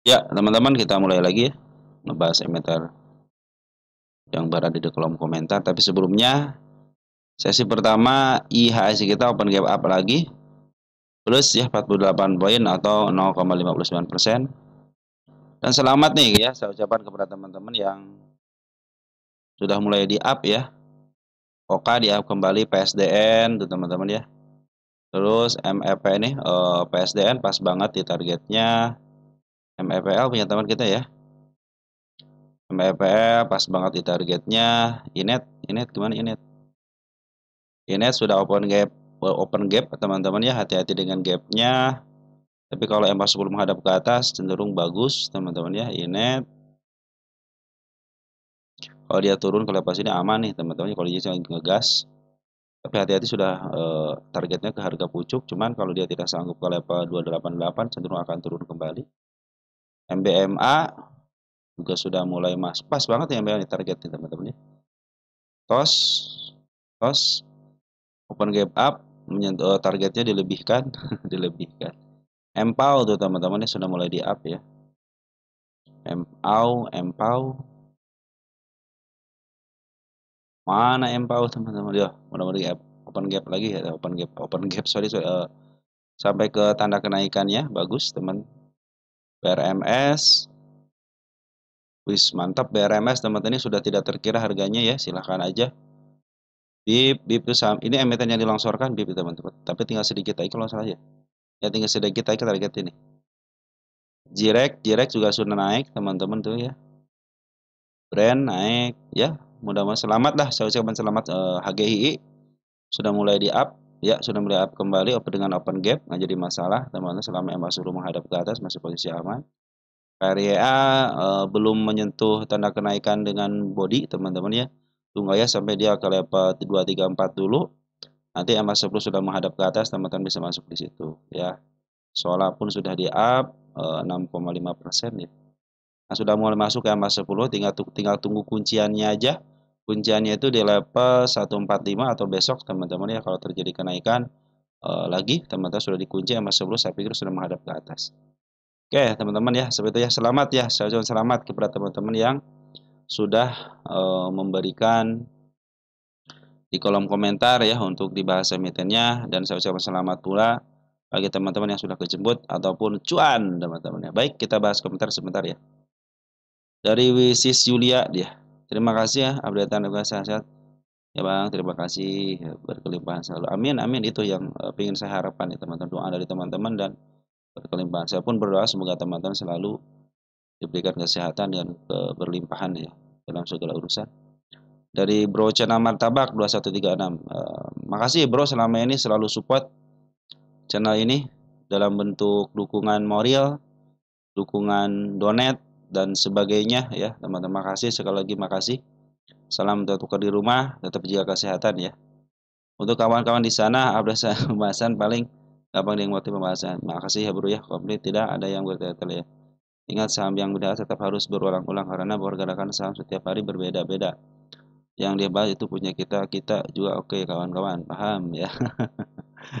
Ya, teman-teman, kita mulai lagi ya, ngebahas emitter yang berada di kolom komentar. Tapi sebelumnya, sesi pertama IHSG kita open gap up lagi, plus ya 48 poin atau 0,59%. Dan selamat nih ya, saya ucapkan kepada teman-teman yang sudah mulai di up ya. Oka di up kembali, PSDN tuh teman-teman ya. Terus MEP nih, PSDN pas banget di targetnya. MEPL punya teman kita ya. MEPL pas banget di targetnya. Inet gimana Inet? Ini sudah open gap teman-teman ya, hati-hati dengan gapnya. Tapi kalau MA10 menghadap ke atas cenderung bagus teman-teman ya. Ini kalau dia turun ke level sini aman nih teman-teman, kalau dia ngegas. Tapi hati-hati sudah targetnya ke harga pucuk, cuman kalau dia tidak sanggup ke level 288 cenderung akan turun kembali. MBMA juga sudah mulai pas banget ya MBMA target nih teman-teman ya. TOS open gap up, menyentuh targetnya dilebihkan. Dilebihkan. MPAU tuh teman-teman sudah mulai di up ya. MPAU mana MPAU teman-teman ya, mudah-mudahan open gap lagi ya, open gap sorry, sampai ke tanda kenaikannya bagus teman. BRMS wis mantap, BRMS teman-teman, ini sudah tidak terkira harganya ya, silahkan aja. BIP itu ini emiten yang dilongsorkan BIP teman-teman, tapi tinggal sedikit aja kalau salah ya. Ya tinggal sedikit aja target ini. Jirek juga sudah naik teman-teman tuh ya. Brand naik ya, mudah-mudahan selamat lah, saya ucapkan selamat. HGI sudah mulai di up ya, sudah mulai up kembali dengan open gap, nggak jadi masalah teman-teman, selama MA10 menghadap ke atas masih posisi aman. KRYA belum menyentuh tanda kenaikan dengan body teman-teman ya, tunggu ya sampai dia ke level 234 dulu, nanti MA10 sudah menghadap ke atas teman-teman bisa masuk di situ ya. Solar pun sudah di up 6,5% ya. Nah, sudah mulai masuk ke MA10, tinggal tunggu kunciannya aja. Kunciannya itu di level 145 atau besok teman-teman ya, kalau terjadi kenaikan lagi teman-teman sudah dikunci MA10, saya pikir sudah menghadap ke atas. Oke teman-teman ya, seperti itu ya, selamat ya, saya ucapkan selamat kepada teman-teman yang sudah memberikan di kolom komentar ya untuk dibahas emitennya, dan saya ucapkan selamat pula bagi teman-teman yang sudah kejemput ataupun cuan teman-teman ya. Baik, kita bahas komentar sebentar ya. Dari Wisis Yulia dia. Terima kasih ya updatean juga sehat-sehat. Ya Bang, terima kasih ya, berkelimpahan selalu. Amin amin, itu yang ingin saya harapkan ya teman-teman, doa dari teman-teman dan berkelimpahan. Saya pun berdoa semoga teman-teman selalu diberikan kesehatan dan keberlimpahan ya dalam segala urusan. Dari Bro Channel Martabak 2136. Makasih Bro, selama ini selalu support channel ini dalam bentuk dukungan moral, dukungan donate dan sebagainya ya teman-teman. Makasih sekali lagi, makasih. Salam tertukar di rumah, tetap jaga kesehatan ya. Untuk kawan-kawan di sana, update pembahasan paling gampang dimengerti pembahasan. Makasih ya Bro ya, komplit tidak ada yang bertele-tele ya. Ingat, saham yang benar tetap harus berulang-ulang karena pergerakan saham setiap hari berbeda-beda. Yang dia bahas itu punya kita, kita juga oke kawan-kawan, paham ya.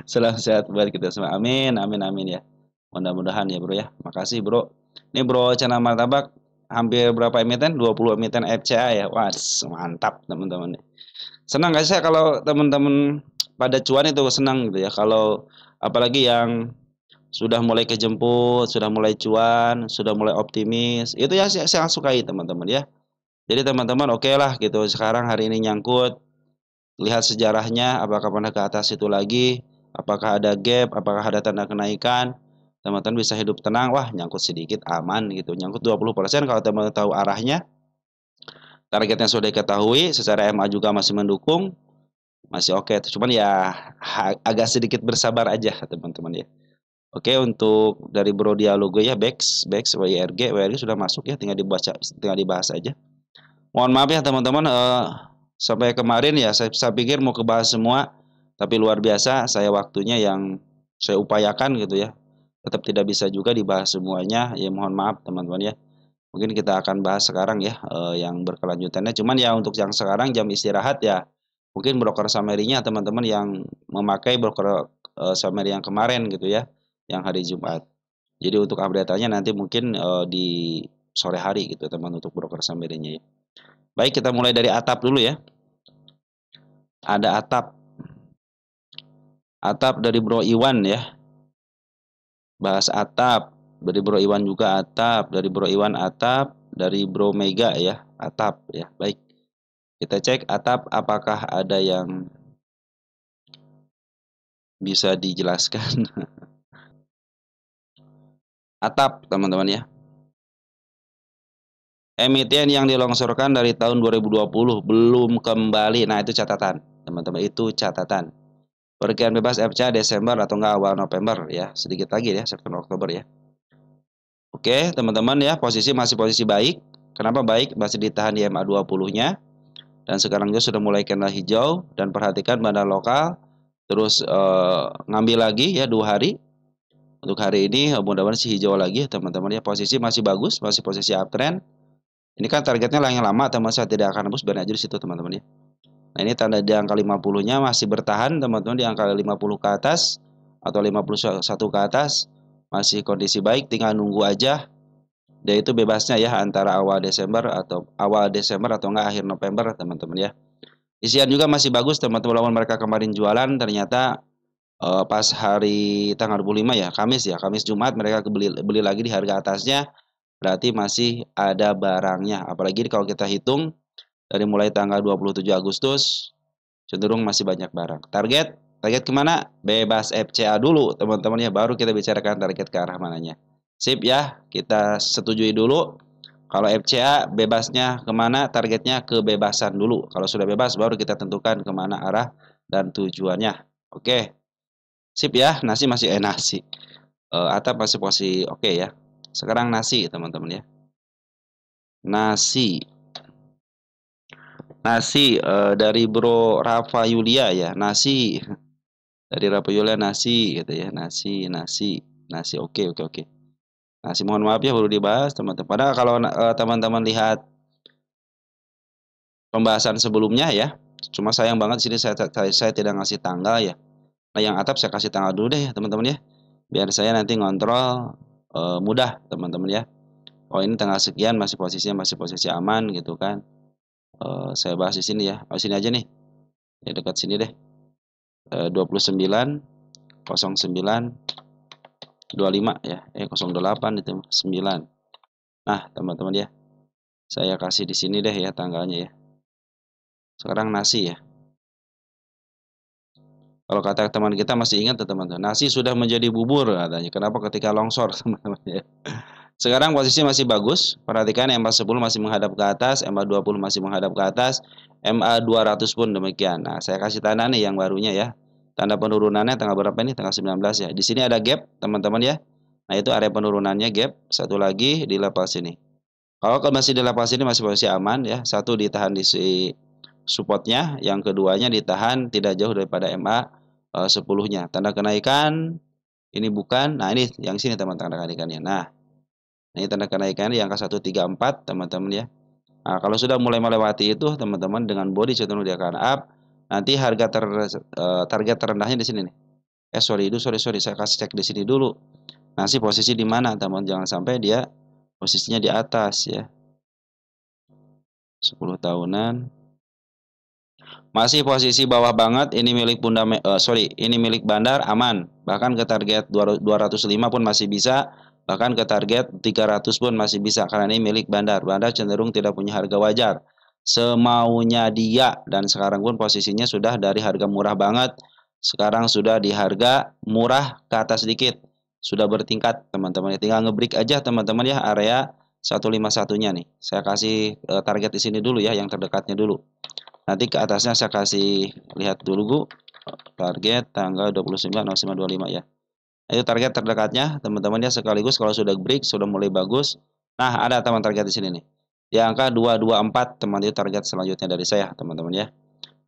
Salam sehat buat kita semua. Amin, amin, amin ya. Mudah-mudahan ya Bro ya. Makasih Bro. Ini Bro Channel Martabak hampir berapa emiten? 20 emiten FCA ya. Wah, mantap teman-teman. Senang gak sih kalau teman-teman pada cuan itu, senang gitu ya. Kalau apalagi yang sudah mulai kejemput, sudah mulai cuan, sudah mulai optimis. Itu ya saya sukai teman-teman ya. Jadi teman-teman oke lah gitu. Sekarang hari ini nyangkut, lihat sejarahnya apakah pernah ke atas itu lagi, apakah ada gap, apakah ada tanda kenaikan. Teman-teman bisa hidup tenang, wah nyangkut sedikit aman gitu. Nyangkut 20% kalau teman-teman tahu arahnya, targetnya sudah diketahui, secara MA juga masih mendukung, masih oke. Cuman ya agak sedikit bersabar aja teman-teman ya. Oke, untuk dari Bro Dialogo ya, Bex WIRG sudah masuk ya, tinggal dibahas aja. Mohon maaf ya teman-teman, sampai kemarin ya saya pikir mau kebahas semua, tapi luar biasa saya waktunya yang saya upayakan gitu ya, tetap tidak bisa juga dibahas semuanya ya, mohon maaf teman-teman ya. Mungkin kita akan bahas sekarang ya yang berkelanjutannya, cuman ya untuk yang sekarang jam istirahat ya, mungkin broker summary-nya teman-teman yang memakai broker summary yang kemarin gitu ya, yang hari Jumat. Jadi untuk update-nya nanti mungkin di sore hari gitu teman untuk broker saham BD-nya ya. Baik, kita mulai dari atap dulu ya. Ada atap. Atap dari Bro Iwan ya. Bahas atap. Dari Bro Iwan juga atap. Dari Bro Iwan atap. Dari Bro Mega ya. Atap ya. Baik. Kita cek atap apakah ada yang bisa dijelaskan. Atap teman-teman ya. Emiten yang dilongsorkan dari tahun 2020 belum kembali. Nah, itu catatan teman-teman, itu catatan. Perkiraan bebas FCA Desember atau enggak awal November ya. Sedikit lagi ya, September Oktober ya. Oke, teman-teman ya, posisi masih posisi baik. Kenapa baik? Masih ditahan di MA 20-nya. Dan sekarang juga sudah mulai kena hijau. Dan perhatikan bandar lokal. Terus ngambil lagi ya 2 hari. Untuk hari ini mudah-mudahan sih hijau lagi teman-teman ya. Posisi masih bagus, masih posisi uptrend. Ini kan targetnya yang lama, teman saya tidak akan nembus, biar aja di situ teman-teman ya. Nah, ini tanda di angka 50-nya masih bertahan teman-teman di angka 50 ke atas atau 51 ke atas. Masih kondisi baik, tinggal nunggu aja. Dia itu bebasnya ya antara awal Desember atau enggak akhir November teman-teman ya. Isian juga masih bagus teman-teman, walaupun mereka kemarin jualan ternyata pas hari tanggal 25 ya, Kamis Jumat mereka beli lagi di harga atasnya. Berarti masih ada barangnya. Apalagi kalau kita hitung dari mulai tanggal 27 Agustus cenderung masih banyak barang. Target kemana? Bebas FCA dulu teman-teman ya, baru kita bicarakan target ke arah mananya. Sip ya, kita setujui dulu. Kalau FCA bebasnya kemana? Targetnya kebebasan dulu. Kalau sudah bebas baru kita tentukan kemana arah dan tujuannya. Oke, sip ya. Nasi masih nasi. Atap masih posisi oke ya. Sekarang nasi teman-teman ya. Nasi dari Bro Rafa Yulia ya. Nasi dari Rafa Yulia, nasi gitu ya. Nasi oke. Nasi, mohon maaf ya baru dibahas teman-teman. Padahal kalau teman-teman lihat pembahasan sebelumnya ya, cuma sayang banget sini saya tidak ngasih tanggal ya. Nah, yang atap saya kasih tanggal dulu deh ya teman-teman ya, biar saya nanti ngontrol mudah teman-teman ya. Oh, ini tanggal sekian masih posisi aman gitu kan. Saya bahas di sini ya. Oh, sini aja nih ya, dekat sini deh. 29 09 25 ya, 08 itu 9. Nah teman-teman ya, saya kasih di sini deh ya tanggalnya ya. Sekarang nasi ya. Kalau kata teman kita masih ingat teman-teman, nasi sudah menjadi bubur katanya. Kenapa? Ketika longsor teman-teman ya. Sekarang posisi masih bagus. Perhatikan MA10 masih menghadap ke atas, MA20 masih menghadap ke atas, MA200 pun demikian. Nah, saya kasih tanda nih yang barunya ya. Tanda penurunannya tanggal berapa ini? Tanggal 19 ya. Di sini ada gap teman-teman ya. Nah, itu area penurunannya gap. Satu lagi di level sini. Kalau masih di level sini masih posisi aman ya. Satu ditahan di supportnya, yang keduanya ditahan tidak jauh daripada MA 10-nya. Tanda kenaikan ini bukan. Nah, ini yang sini teman-teman, tanda kenaikannya. Nah, ini tanda kenaikan di angka 134 teman-teman ya. Nah, kalau sudah mulai melewati itu teman-teman dengan body cenderung dia akan up. Nanti harga target terendahnya di sini nih. Sorry, saya kasih cek di sini dulu. Nanti posisi di mana teman, jangan sampai dia posisinya di atas ya. 10 tahunan. Masih posisi bawah banget, ini milik ini milik bandar aman. Bahkan ke target 205 pun masih bisa. Bahkan ke target 300 pun masih bisa karena ini milik bandar. Bandar cenderung tidak punya harga wajar, semaunya dia, dan sekarang pun posisinya sudah dari harga murah banget, sekarang sudah di harga murah ke atas sedikit, sudah bertingkat teman-teman. Tinggal ngebreak aja teman-teman ya, area 151-nya nih. Saya kasih target di sini dulu ya, yang terdekatnya dulu. Nanti ke atasnya saya kasih lihat dulu target tanggal 29.09.25 ya. Itu target terdekatnya teman-teman ya, sekaligus kalau sudah break sudah mulai bagus. Nah, ada teman target di sini nih. Di angka 224 teman, itu target selanjutnya dari saya teman-teman ya.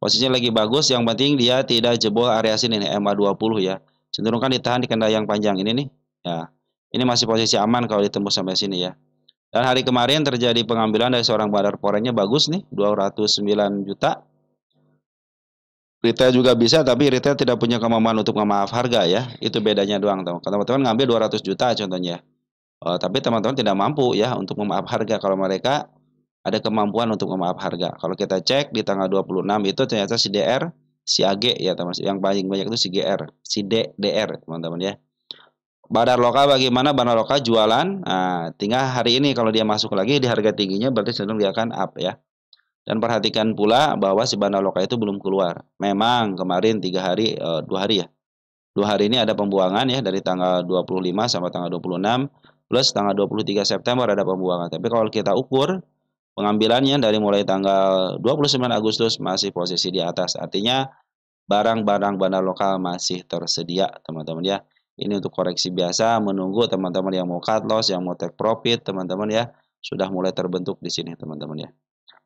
Posisinya lagi bagus, yang penting dia tidak jebol area sini nih MA20 ya. Cenderung kan ditahan di kendala yang panjang ini nih. Ya. Ini masih posisi aman kalau ditembus sampai sini ya. Dan hari kemarin terjadi pengambilan dari seorang bandar forennya bagus nih, 209 juta. Retail juga bisa, tapi retail tidak punya kemampuan untuk memaaf harga ya. Itu bedanya doang, teman-teman ngambil 200 juta contohnya. Tapi teman-teman tidak mampu ya untuk memaaf harga. Kalau mereka ada kemampuan untuk memaaf harga. Kalau kita cek di tanggal 26 itu ternyata si DR, si AG ya teman. Yang paling banyak itu si GR, si DR teman-teman ya. Bandar lokal bagaimana? Bandar lokal jualan. Nah, tinggal hari ini kalau dia masuk lagi di harga tingginya berarti cenderung dia akan up ya. Dan perhatikan pula bahwa si bandar lokal itu belum keluar. Memang kemarin 3 hari, 2 hari ya. 2 hari ini ada pembuangan ya dari tanggal 25 sampai tanggal 26 plus tanggal 23 September ada pembuangan. Tapi kalau kita ukur pengambilannya dari mulai tanggal 29 Agustus masih posisi di atas. Artinya barang-barang bandar lokal masih tersedia, teman-teman ya. Ini untuk koreksi biasa, menunggu teman-teman yang mau cut loss, yang mau take profit, teman-teman ya. Sudah mulai terbentuk di sini, teman-teman ya.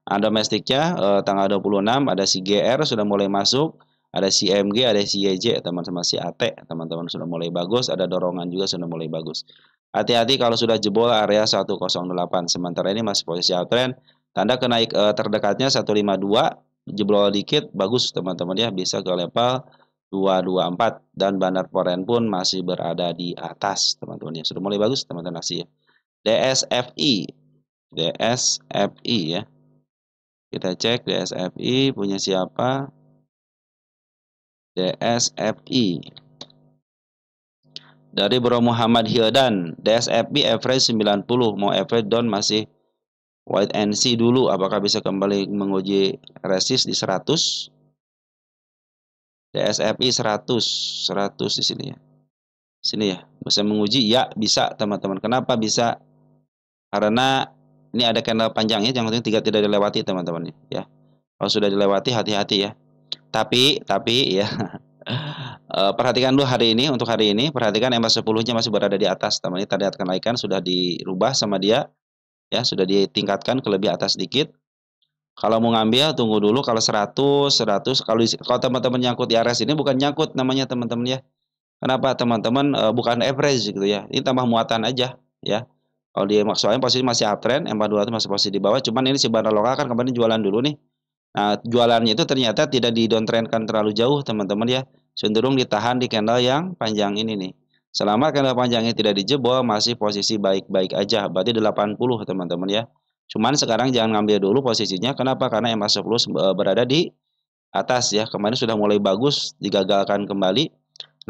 Nah, domestiknya tanggal 26 ada si GR sudah mulai masuk, ada si MG, ada si YJ, teman-teman si AT, teman-teman sudah mulai bagus, ada dorongan juga sudah mulai bagus. Hati-hati kalau sudah jebol area 108. Sementara ini masih posisi uptrend. Tanda terdekatnya 152, jebol dikit bagus teman-teman ya, bisa ke level 224 dan bandar foreign pun masih berada di atas teman-teman ya. Sudah mulai bagus teman-teman ya. DSFI. DSFI ya. Kita cek DSFI punya siapa? DSFI. Dari Bro Muhammad Hildan, DSFI average 90, mau average down masih wait and see dulu apakah bisa kembali menguji resist di 100. DSFI 100 di sini ya. Sini ya, bisa menguji ya, bisa teman-teman. Kenapa bisa? Karena ini ada candle panjangnya yang penting tidak dilewati teman-teman ya. Kalau sudah dilewati hati-hati ya. Tapi ya perhatikan dulu hari ini, untuk hari ini perhatikan MA10-nya masih berada di atas teman. Ini tadi kenaikan sudah dirubah sama dia ya, sudah ditingkatkan ke lebih atas sedikit. Kalau mau ngambil tunggu dulu, kalau 100 kalau teman-teman nyangkut di RS ini bukan nyangkut namanya teman-teman ya. Kenapa teman-teman bukan average gitu ya. Ini tambah muatan aja ya. Kalau dia soalnya posisi masih uptrend, MA2 itu masih posisi di bawah, cuman ini si bandar lokal kan kemarin jualan dulu nih. Nah, jualannya itu ternyata tidak di downtrendkan terlalu jauh teman-teman ya. Cenderung ditahan di candle yang panjang ini nih. Selama candle panjangnya tidak dijebol, masih posisi baik-baik aja. Berarti 80 teman-teman ya. Cuman sekarang jangan ngambil dulu posisinya. Kenapa? Karena MA10 berada di atas ya. Kemarin sudah mulai bagus, digagalkan kembali.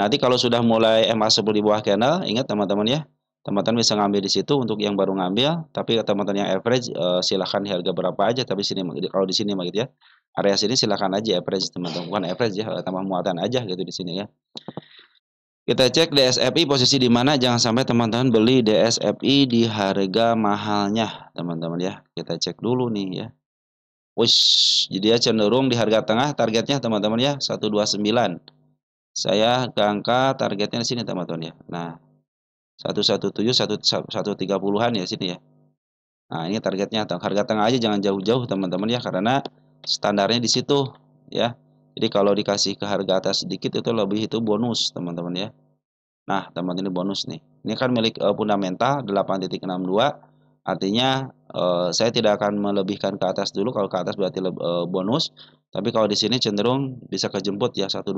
Nanti kalau sudah mulai MA10 di bawah candle, ingat teman-teman ya. Teman-teman bisa ngambil di situ untuk yang baru ngambil, tapi teman-teman yang average silahkan di harga berapa aja, tapi sini kalau di sini gitu ya. Area sini silahkan aja average teman-teman, bukan average ya, tambah muatan aja gitu di sini ya. Kita cek DSFI posisi di mana, jangan sampai teman-teman beli DSFI di harga mahalnya, teman-teman ya. Kita cek dulu nih ya. Wush, jadi dia cenderung di harga tengah, targetnya teman-teman ya 129. Saya ke angka targetnya di sini teman-teman ya. Nah, 117 130-an ya sini ya. Nah, ini targetnya harga tengah aja jangan jauh-jauh teman-teman ya, karena standarnya di situ ya. Jadi kalau dikasih ke harga atas sedikit itu lebih itu bonus teman-teman ya. Nah, teman-teman ini bonus nih. Ini kan milik fundamental 8.62. Artinya saya tidak akan melebihkan ke atas dulu, kalau ke atas berarti bonus. Tapi kalau di sini cenderung bisa kejemput ya 129.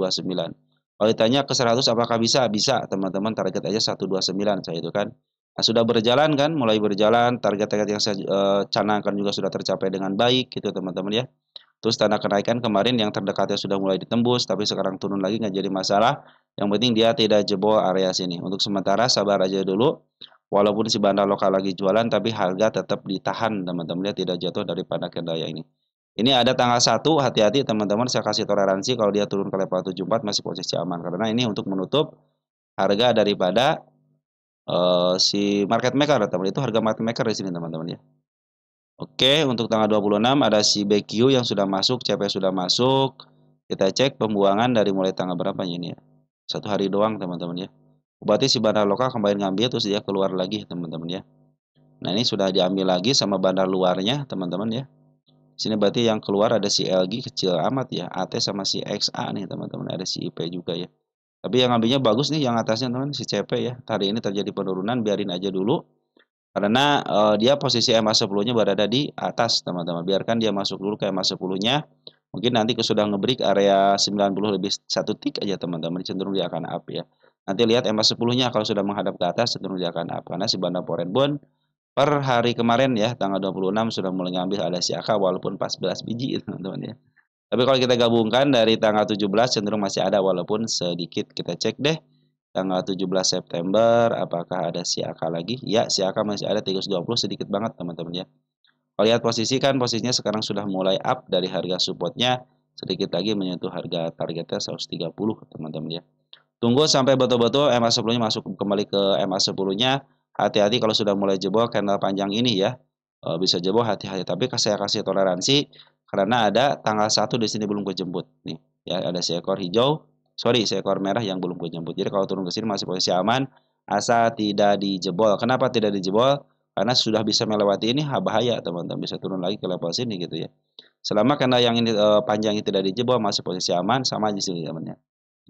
Kalau ditanya ke 100 apakah bisa? Bisa, teman-teman, target aja 129 saya itu kan. Nah, sudah berjalan kan, mulai berjalan, target-target yang saya canangkan juga sudah tercapai dengan baik gitu teman-teman ya. Terus tanda kenaikan kemarin yang terdekatnya sudah mulai ditembus, tapi sekarang turun lagi nggak jadi masalah. Yang penting dia tidak jebol area sini. Untuk sementara sabar aja dulu. Walaupun si bandar lokal lagi jualan, tapi harga tetap ditahan teman-teman ya, tidak jatuh daripada kendala ini. Ini ada tanggal 1, hati-hati teman-teman, saya kasih toleransi kalau dia turun ke level 74 masih posisi aman. Karena ini untuk menutup harga daripada si market maker, teman. Itu harga market maker di sini teman-teman ya. Oke, untuk tanggal 26 ada si BQ yang sudah masuk, CP sudah masuk. Kita cek pembuangan dari mulai tanggal berapa ini ya. 1 hari doang teman-teman ya. Berarti si bandar lokal kembali ngambil terus dia keluar lagi teman-teman ya. Nah, ini sudah diambil lagi sama bandar luarnya teman-teman ya. Sini berarti yang keluar ada si LG kecil amat ya, AT sama si XA nih teman-teman, ada si IP juga ya. Tapi yang ngambilnya bagus nih yang atasnya teman, si CP ya. Hari ini terjadi penurunan, biarin aja dulu. Karena dia posisi MA10-nya berada di atas teman-teman. Biarkan dia masuk dulu ke MA10-nya. Mungkin nanti sudah nge-break area 90 lebih 1 tick aja teman-teman, cenderung dia akan up ya. Nanti lihat EMA 10-nya kalau sudah menghadap ke atas cenderung dia akan up karena si Banda Foreign Bond per hari kemarin ya tanggal 26 sudah mulai ngambil ada siaka walaupun 14 biji teman-teman ya. Tapi kalau kita gabungkan dari tanggal 17 cenderung masih ada walaupun sedikit. Kita cek deh tanggal 17 September apakah ada siaka lagi? Ya, siaka masih ada 320 sedikit banget teman-teman ya. Kalau lihat posisi kan posisinya sekarang sudah mulai up dari harga supportnya sedikit lagi menyentuh harga targetnya 130 teman-teman ya. Tunggu sampai betul-betul EMA 10-nya masuk kembali ke EMA 10-nya. Hati-hati kalau sudah mulai jebol candle panjang ini ya. Bisa jebol hati-hati. Tapi saya kasih toleransi karena ada tanggal 1 di sini belum kejemput. Nih, ya ada seekor hijau, sorry seekor merah yang belum kejemput. Jadi kalau turun ke sini masih posisi aman, asal tidak dijebol. Kenapa tidak dijebol? Karena sudah bisa melewati ini bahaya teman-teman, bisa turun lagi ke level sini gitu ya. Selama candle yang ini panjang ini tidak dijebol masih posisi aman sama di sini teman-teman.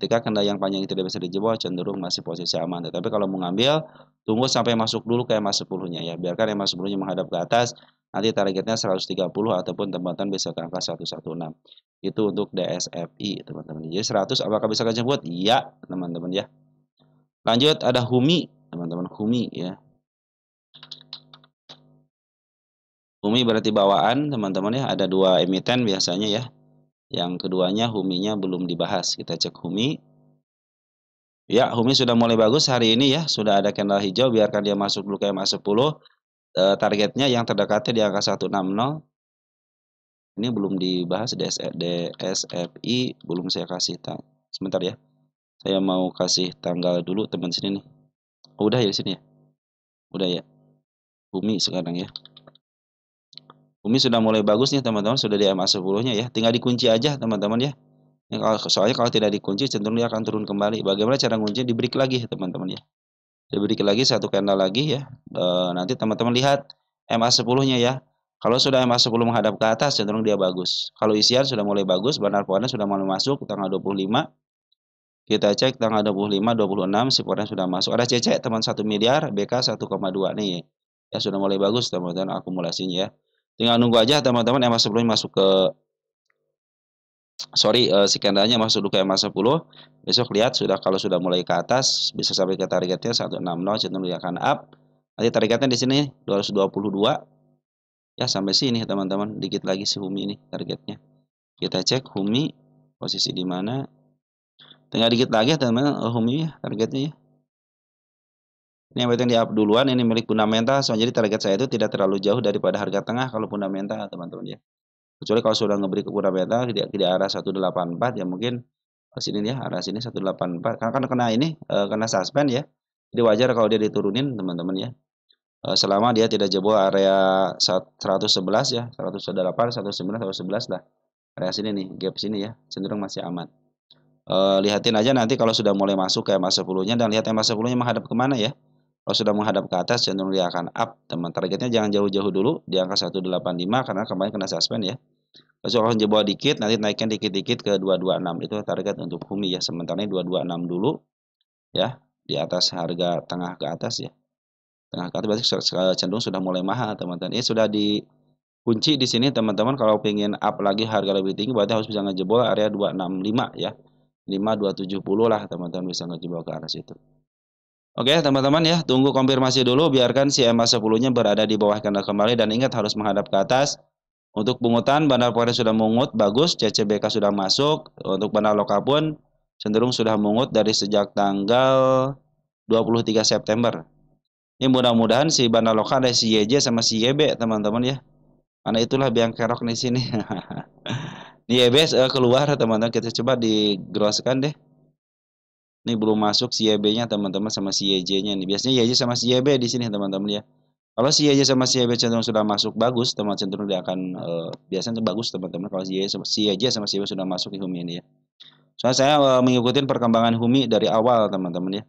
Ketika candle yang panjang itu tidak bisa dijebol, cenderung masih posisi aman. Tetapi kalau mau ngambil, tunggu sampai masuk dulu ke EMA 10-nya ya. Biarkan EMA 10-nya menghadap ke atas, nanti targetnya 130 ataupun teman-teman bisa ke angka 116. Itu untuk DSFI, teman-teman. Jadi 100 apakah bisa kejebot? Iya, teman-teman ya. Lanjut ada HUMI, teman-teman. HUMI ya. HUMI berarti bawaan, teman-teman ya. Ada dua emiten biasanya ya. Yang keduanya HUMI-nya belum dibahas. Kita cek HUMI. Ya, HUMI sudah mulai bagus hari ini ya. Sudah ada candle hijau, biarkan dia masuk dulu ke EMA 10. Targetnya yang terdekatnya di angka 160. Ini belum dibahas DSFI, belum saya kasih sebentar ya. Saya mau kasih tanggal dulu teman sini nih. Oh, udah ya di sini ya. Udah ya. HUMI sekarang ya. HUMI sudah mulai bagus nih teman-teman, sudah di EMA 10-nya ya. Tinggal dikunci aja teman-teman ya. Soalnya kalau tidak dikunci cenderung dia akan turun kembali. Bagaimana cara ngunci? Di break lagi teman-teman ya. Di break lagi satu candle lagi ya. Nanti teman-teman lihat EMA 10-nya ya. Kalau sudah EMA 10 menghadap ke atas cenderung dia bagus. Kalau isian sudah mulai bagus, bandar powernya sudah mulai masuk tanggal 25. Kita cek tanggal 25, 26 si powernya sudah masuk. Ada CC teman 1 miliar, BK 1,2 nih. Ya sudah mulai bagus teman-teman akumulasinya ya. Tinggal nunggu aja teman-teman EMA 10 masuk ke si candlenya masuk dulu ke EMA 10. Besok lihat kalau sudah mulai ke atas bisa sampai ke targetnya 160 cenderung dia akan up. Nanti targetnya di sini 222 ya sampai sini teman-teman. Dikit lagi si HUMI ini targetnya. Kita cek HUMI posisi di mana. Tinggal dikit lagi teman-teman HUMI ya targetnya ya. Ini yang di up duluan, ini milik fundamental. So, jadi target saya itu tidak terlalu jauh daripada harga tengah kalau fundamental teman-teman ya. Kecuali kalau sudah ngeberi ke fundamental di arah 184 ya mungkin sini ya arah sini 184 karena kan kena ini kena suspend ya. Jadi wajar kalau dia diturunin teman-teman ya. Selama dia tidak jebol area 111 ya, 108, 109, 111 lah. Area sini nih, gap sini ya, cenderung masih aman. Lihatin aja nanti kalau sudah mulai masuk ke EMA 10-nya dan lihat EMA 10-nya menghadap kemana ya. Kalau sudah menghadap ke atas cenderung dia akan up, teman. Targetnya jangan jauh-jauh dulu di angka 185 karena kemarin kena suspend ya. Kalau jebol dikit, nanti naikkan dikit-dikit ke 226. Itu target untuk HUMI ya. Sementara ini 226 dulu ya, di atas harga tengah ke atas ya. Tengah ke atas berarti cenderung sudah mulai mahal, teman-teman. Ini sudah dikunci di sini, teman-teman. Kalau pengen up lagi harga lebih tinggi, berarti harus bisa ngejebol area 265 ya. 5270 lah, teman-teman bisa ngejebol ke arah situ. Oke, teman-teman ya, tunggu konfirmasi dulu. Biarkan si EMA 10-nya berada di bawah candle kembali dan ingat harus menghadap ke atas. Untuk pungutan, bandar powernya sudah mengut, bagus. CCBK sudah masuk. Untuk bandar lokal pun cenderung sudah mengut dari sejak tanggal 23 September. Ini mudah-mudahan si bandar lokal ada si YJ sama si YB, teman-teman ya. Karena itulah biang kerok di sini. Ini YB keluar, teman-teman. Kita coba digroskan deh. Ini belum masuk si YB-nya, teman-teman, sama si YJ-nya nih. Biasanya YJ sama si YB di sini, teman-teman ya. Kalau si YJ sama si YB cenderung sudah masuk bagus, teman cenderung dia akan biasanya bagus teman-teman kalau si YJ sama si YB sudah masuk di HUMI ini ya. Soalnya saya mengikuti perkembangan HUMI dari awal teman-teman ya.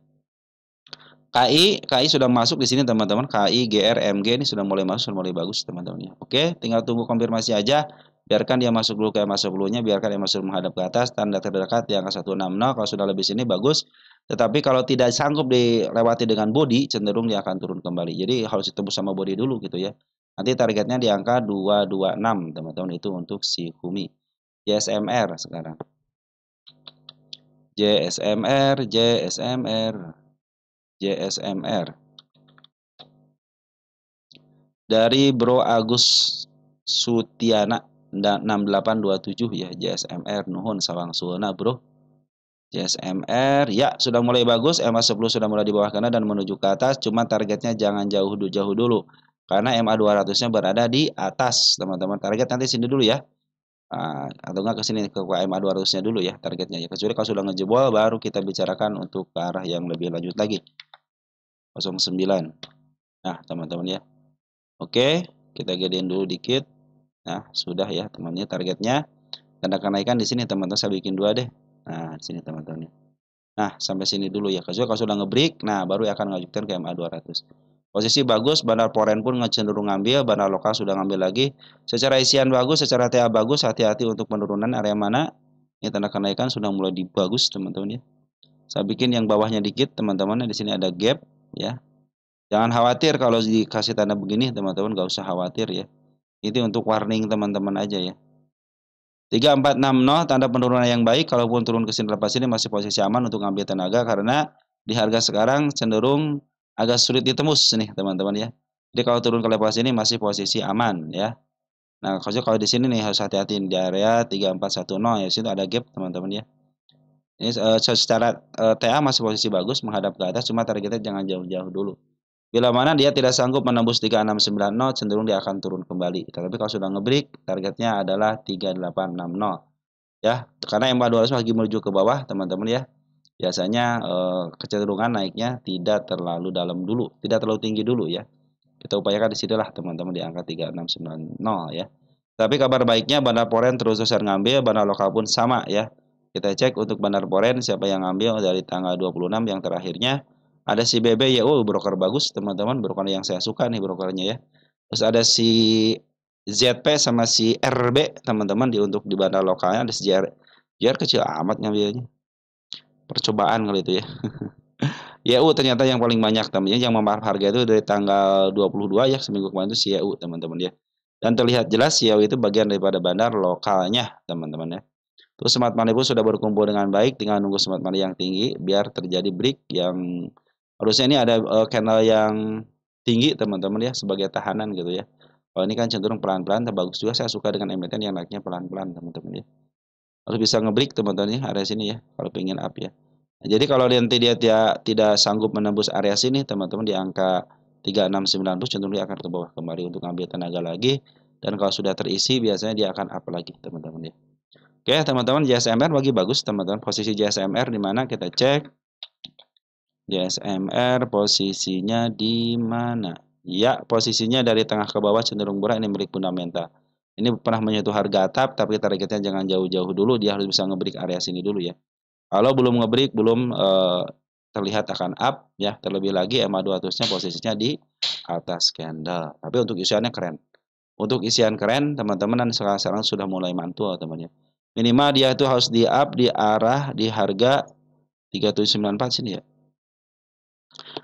KI sudah masuk di sini teman-teman. KI, GR, MG ini sudah mulai masuk, sudah mulai bagus teman-teman ya. Oke, tinggal tunggu konfirmasi aja. Biarkan dia masuk dulu ke EMA 10-nya, biarkan dia masuk menghadap ke atas, tanda terdekat di angka 160. Kalau sudah lebih sini bagus. Tetapi kalau tidak sanggup dilewati dengan body, cenderung dia akan turun kembali. Jadi harus ditembus sama body dulu gitu ya. Nanti targetnya di angka 226, teman-teman, itu untuk si HUMI. JSMR sekarang. JSMR, JSMR, JSMR. Dari Bro Agus Sutiana 6827 ya, JSMR nuhun sawangsulna Bro. JSMR ya sudah mulai bagus, MA10 sudah mulai di bawah kanan dan menuju ke atas, cuma targetnya jangan jauh dulu karena MA200-nya berada di atas teman-teman. Target nanti sini dulu ya. Atau enggak ke sini ke MA200-nya dulu ya targetnya ya. Kecuali kalau sudah ngejebol baru kita bicarakan untuk ke arah yang lebih lanjut lagi. 09. Nah, teman-teman ya. Oke, kita gedein dulu dikit. Nah, sudah ya teman-teman targetnya. Tanda kenaikan di sini teman-teman saya bikin dua deh. Nah, di sini teman-teman. Nah, sampai sini dulu ya. Kecuali kalau sudah ngebreak, nah baru akan ngajukan ke MA200. Posisi bagus, bandar foreign pun cenderung ngambil, bandar lokal sudah ngambil lagi. Secara isian bagus, secara TA bagus, hati-hati untuk penurunan area mana. Ini tanda kenaikan sudah mulai bagus, teman-teman ya. Saya bikin yang bawahnya dikit, teman-teman. Di sini ada gap ya. Jangan khawatir kalau dikasih tanda begini, teman-teman, gak usah khawatir ya. Itu untuk warning teman-teman aja ya. 3460 tanda penurunan yang baik, kalaupun turun ke sini lepas ini masih posisi aman untuk ngambil tenaga karena di harga sekarang cenderung agak sulit ditembus nih teman-teman ya. Jadi kalau turun ke level sini masih posisi aman ya. Nah, kalau di sini nih harus hati-hati di area 3410 ya, situ ada gap teman-teman ya. Ini secara TA masih posisi bagus menghadap ke atas, cuma targetnya jangan jauh-jauh dulu. Bila mana dia tidak sanggup menembus 3690 cenderung dia akan turun kembali. Tapi kalau sudah ngebreak targetnya adalah 3860 ya. Karena MA200 lagi menuju ke bawah teman-teman ya. Biasanya kecenderungan naiknya tidak terlalu dalam dulu, tidak terlalu tinggi dulu ya. Kita upayakan di sinilah teman-teman di angka 3690 ya. Tapi kabar baiknya bandar foreign terus-terusan ngambil, bandar lokal pun sama ya. Kita cek untuk bandar foreign siapa yang ngambil dari tanggal 26 yang terakhirnya. Ada si BBYU broker bagus teman-teman, broker yang saya suka nih brokernya ya. Terus ada si ZP sama si RB teman-teman untuk di bandar lokalnya ada si JR kecil amat ngambilnya. Percobaan kali itu ya. YU ternyata yang paling banyak teman-teman yang memaaf harga itu dari tanggal 22 ya seminggu kemarin itu si YU teman-teman ya. Dan terlihat jelas YU itu bagian daripada bandar lokalnya teman-teman ya. Terus smart money pun sudah berkumpul dengan baik, tinggal nunggu smart money yang tinggi biar terjadi break yang harusnya ini ada candle yang tinggi teman-teman ya sebagai tahanan gitu ya. Kalau ini kan cenderung pelan-pelan, bagus juga saya suka dengan emiten yang naiknya pelan-pelan teman-teman ya. Harus bisa ngebreak teman-teman ya area sini ya kalau pengen up ya. Nah, jadi kalau nanti dia tidak sanggup menembus area sini teman-teman di angka 3690 cenderung dia akan ke bawah kembali untuk ambil tenaga lagi dan kalau sudah terisi biasanya dia akan up lagi teman-teman ya. Oke, teman-teman JSMR bagi bagus, teman-teman. Posisi JSMR di mana kita cek. JSMR posisinya di mana? Ya, posisinya dari tengah ke bawah cenderung murah ini milik fundamental. Ini pernah menyentuh harga atap tapi targetnya jangan jauh-jauh dulu, dia harus bisa ngebreak area sini dulu ya. Kalau belum ngebreak, belum terlihat akan up ya, terlebih lagi MA200-nya posisinya di atas candle. Tapi untuk isiannya keren. Untuk isian keren, teman-teman dan sekarang sudah mulai mantul teman-teman. Minimal dia itu harus di up di arah di harga 3794 sini ya.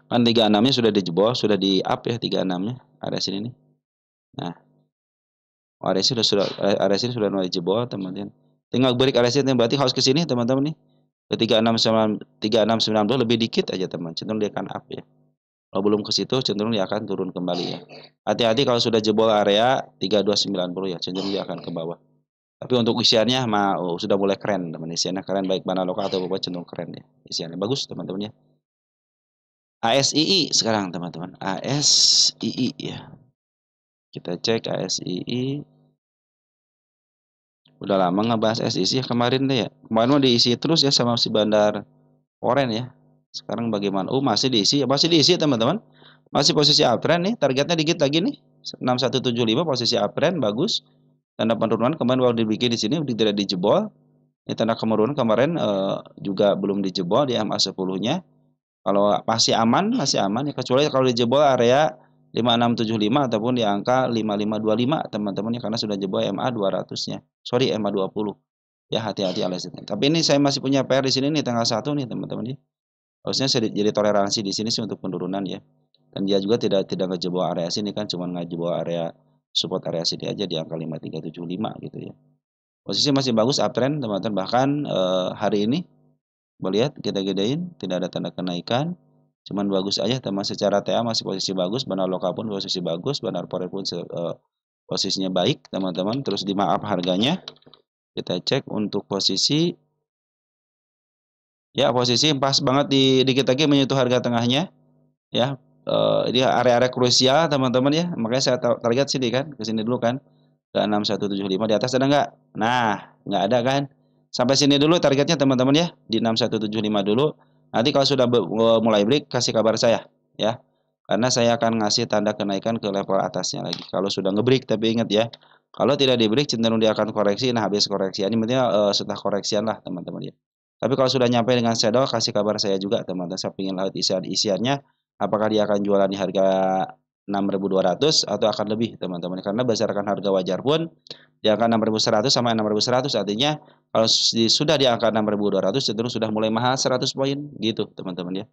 Kan 36-nya sudah dijebol, sudah di up ya 36-nya. Area sini nih. Nah, area sini sudah mulai jebol, teman-teman. Tinggal break area sini berarti harus ke sini, teman-teman nih. Ke 3690 lebih dikit aja, teman. Cenderung dia akan up ya. Kalau belum ke situ cenderung dia akan turun kembali ya. Hati-hati kalau sudah jebol area 3290 ya, cenderung dia akan ke bawah. Tapi untuk isiannya sudah mulai keren teman, isiannya keren baik mana lokal atau apa cenderung keren ya. Isiannya bagus teman-teman ya. ASII sekarang teman-teman, ASII ya. Kita cek ASII. Udah lama ngebahas ASII kemarin deh ya. Kemarin mau diisi terus ya sama si bandar foreign ya. Sekarang bagaimana? Masih diisi, masih diisi teman-teman. Masih posisi uptrend nih, targetnya dikit lagi nih. 6175 posisi uptrend bagus. Tanda penurunan kemarin baru dibikin di sini tidak dijebol. Ini tanda penurunan kemarin juga belum dijebol di MA10-nya. Kalau masih aman ya, kecuali kalau dijebol area 5675 ataupun di angka 5525 teman-teman ya, karena sudah jebol MA200-nya. Sorry, MA20. Ya hati-hati alasannya. Tapi ini saya masih punya PR di sini nih tanggal 1 nih teman-teman ya. Harusnya jadi toleransi di sini sih untuk penurunan ya. Dan dia juga tidak ngejebol area sini kan, cuma ngejebol area support area sini aja di angka 5375 gitu ya. Posisi masih bagus uptrend teman-teman, bahkan hari ini melihat kita gedein tidak ada tanda kenaikan, cuman bagus aja teman, secara TA masih posisi bagus, benar lokal pun posisi bagus, benar forex pun posisinya baik teman-teman. Terus di maaf harganya kita cek untuk posisi, ya posisi pas banget dikit lagi menyentuh harga tengahnya ya. Ini area-area krusial teman-teman ya, makanya saya target sini kan, ke sini dulu kan, ke 6175. Di atas ada nggak? Nah, nggak ada kan. Sampai sini dulu targetnya teman-teman ya, di 6175 dulu. Nanti kalau sudah mulai break kasih kabar saya ya. Karena saya akan ngasih tanda kenaikan ke level atasnya lagi. Kalau sudah ngebreak, tapi ingat ya, kalau tidak di break cenderung dia akan koreksi. Nah, habis koreksi ini pentingnya setelah koreksian lah teman-teman ya. Tapi kalau sudah nyampe dengan shadow kasih kabar saya juga teman-teman. Saya ingin lihat isiannya, apakah dia akan jualan di harga 6.200 atau akan lebih teman-teman, karena berdasarkan harga wajar pun di angka 6.100 sama 6.100, artinya kalau sudah di angka 6.200 cenderung sudah mulai mahal 100 poin gitu teman-teman ya.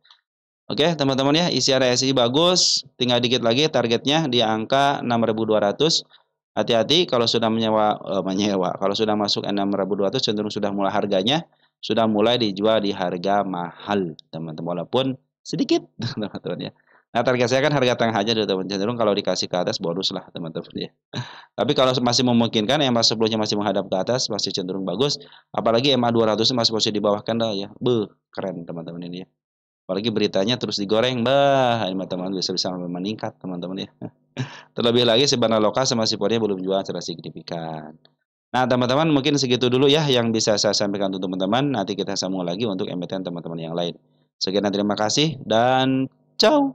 Oke teman-teman ya, isi RSI bagus, tinggal dikit lagi targetnya di angka 6.200. Hati-hati kalau sudah menyewa, kalau sudah masuk 6.200 cenderung sudah mulai harganya sudah mulai dijual di harga mahal teman-teman, walaupun sedikit teman-teman ya. Nah, target saya kan harga tengah aja dulu teman, cenderung kalau dikasih ke atas bonus lah teman-teman ya. Tapi kalau masih memungkinkan, EMA sebelumnya masih menghadap ke atas, masih cenderung bagus. Apalagi EMA 200 masih posisi di bawah candle ya. Keren teman-teman ini ya. Apalagi beritanya terus digoreng, ini teman-teman bisa meningkat teman-teman ya. Terlebih lagi sebenarnya lokal sama sipornya belum jual secara signifikan. Nah, teman-teman mungkin segitu dulu ya yang bisa saya sampaikan untuk teman-teman. Nanti kita sambung lagi untuk emiten teman-teman yang lain. Sekian dan terima kasih dan ciao.